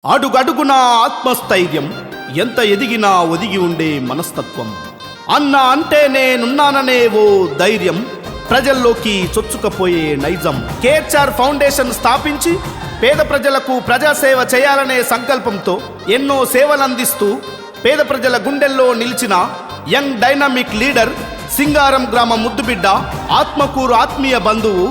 అడుగడుగునా ఆత్మస్థైర్యం, ఎంత ఎదిగినా ఒదిగి ఉండే మనస్తత్వం. అన్న అంటే నేనున్నాననే ఓ ధైర్యం, ప్రజల్లోకి చొచ్చుకపోయే నైజం. కేఆర్ ఫౌండేషన్ స్థాపించి పేద ప్రజలకు ప్రజాసేవ చేయాలనే సంకల్పంతో ఎన్నో సేవలందిస్తూ పేద ప్రజల గుండెల్లో నిలిచిన యంగ్ డైనమిక్ లీడర్, సింగారం గ్రామ ముద్దుబిడ్డ, ఆత్మకూరు ఆత్మీయ బంధువు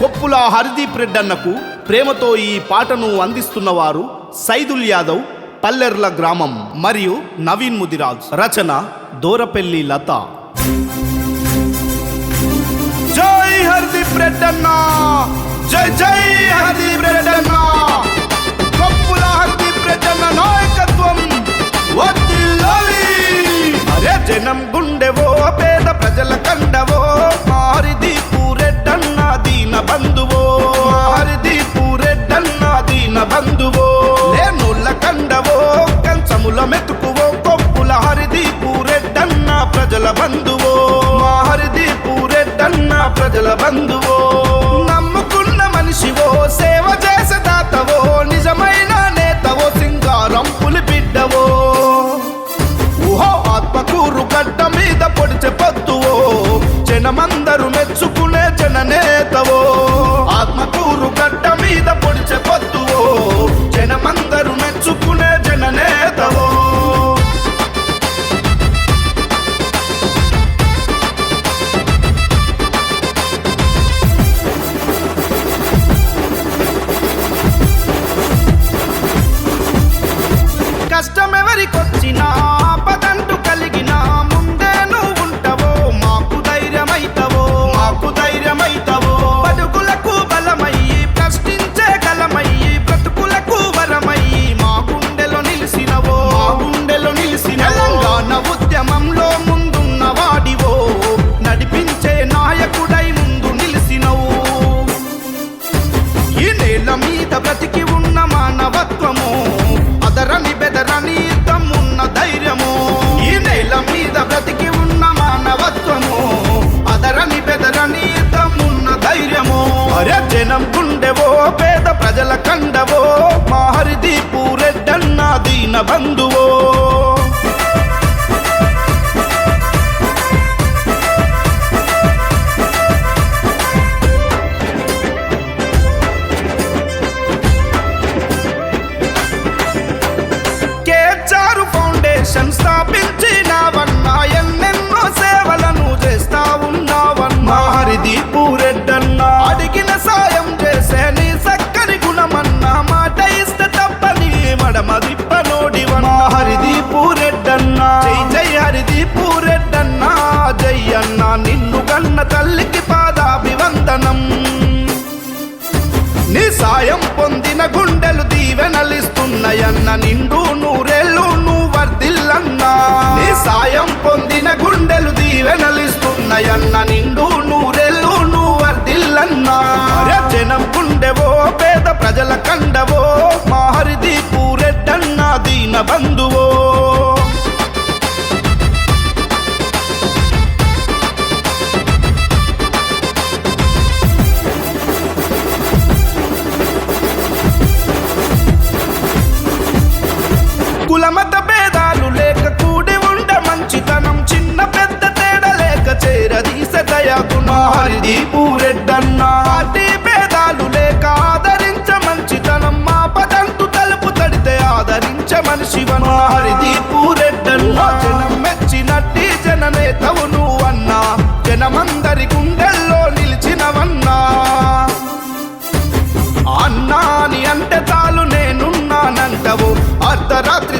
కొప్పుల హరిదీప్ రెడ్డన్నకు ప్రేమతో ఈ పాటను అందిస్తున్నవారు సైదుల్ యాదవ్, పల్లెర్ల గ్రామం, మరియు నవీన్ ముదిరాజ్. రచన దోరపెల్లి లత. జై హరిదీప్ రెడ్డన్న, జై జై హరిదీప్ రెడ్డన్న. కొప్పుల హరిదీప్ రెడ్డన్న నాయకత్వం వర్ధిల్లాలి. అరే జనం గుండెవో, పేద ప్రజల కండవో, హరిదీప్ రెడ్డన్న దీన బంధువో, హరిదీప్ రెడ్డన్న దీన బంధువో, లేనోళ్ళ కండవో, కంచముల మెతుకువో, కొప్పుల హరిదీప్ రెడ్డన్న ప్రజల బంధువో, హరిదీప్ రెడ్డన్న ప్రజల బంధువో. నమ్ముకున్న మనిషివో, సేవ చేసే దాతవో, నిజమైన నేతవో, సింగారం పులి బిడ్డవో, ఊహో ఆత్మకూరు గడ్డ మీద పొడిచే పొద్దువో, జనమందరూ మెచ్చుకునే జననేతవో, ఆత్మకూరు గడ్డ మీద పొడిచే పొద్దువో, జనమందరూ మెచ్చుకునే జననేతవో. కష్టమెవరికొచ్చినా, ఆపదంటూ కలిగినా, ముందే నువ్వు ఉంటావో, మాకు ధైర్యమైతవో, మాకు ధైర్యమైతవో. బతుకులకు బలమయ్యి, ప్రశ్నించే గలమయ్యి, బ్రతుకులకు వరమయ్యి, మా గుండెలో నిలిసినవో, మా గుండెలో నిలిసిన. తెలంగాణ ఉద్యమంలో ముందున్న వాడివో, నడిపించే నాయకుడై ముందు నిలిసినవు. ఈ నేల మీద బ్రతికి ఉన్న మానవత్వము, అదరని బెదరని యుద్ధమున్న ధైర్యము. ఈ నేల మీద బ్రతికి ఉన్న మానవత్వము, అదరని బెదరని యుద్ధమున్న ధైర్యము. అరే జనం గుండెవో, పేద ప్రజల కండవో, మా హరిదీప్ రెడ్డన్న దీన బంధువో. కేఆర్ ఫౌండేషన్ స్థాపించినావన్నా, ఎన్నెన్నో సేవలను చేస్తా ఉన్నావన్నా. హరిదీప్ రెడ్డన్న అడిగిన సాయం చేసే నీ సక్కని గుణమన్నా, మాట ఇస్తే తప్పని మడమదిప్పనోడివన్నా. హరిదీప్ రెడ్డన్న జై జై హరిదీప్ రెడ్డన్న, జై అన్న నిన్ను కన్న తల్లికి పాదాభివందనం. నీ సాయం పొందిన గుండెలు దీవెనలిస్తున్నాయన్న, నిండు నూరేళ్ళు నువ్వు వర్ధిల్లన్నా. నీ సాయం పొందిన గుండెలు దీవెనలిస్తున్నాయన్న, నిండు నూరేళ్ళు నువ్వు వర్ధిల్లన్నా. జనం గుండెవో, పేద ప్రజల కండవో, మా హరిదీప్ రెడ్డన్న దీన బంధువో. కులమత భేదాలు లేక కూడి ఉండ మంచితనం, చిన్న పెద్ద తేడా లేక చేరదీసే దయాగుణ. హరిదీప్ రెడ్డన్న పార్టీ భేదాలు లేక ఆదరించ మంచితనం, మా పదంటూ తలుపు తడితే ఆదరించే మనిషివన్న. హరిదీప్ రెడ్డన్న జనం మెచ్చినట్టి జననేతవు నువ్వన్నా, జనమందరి గుండెల్లో నిలిచినవన్నా. అన్నా అని అంటే చాలు నేనున్నానంటవు, అర్ధరాత్రి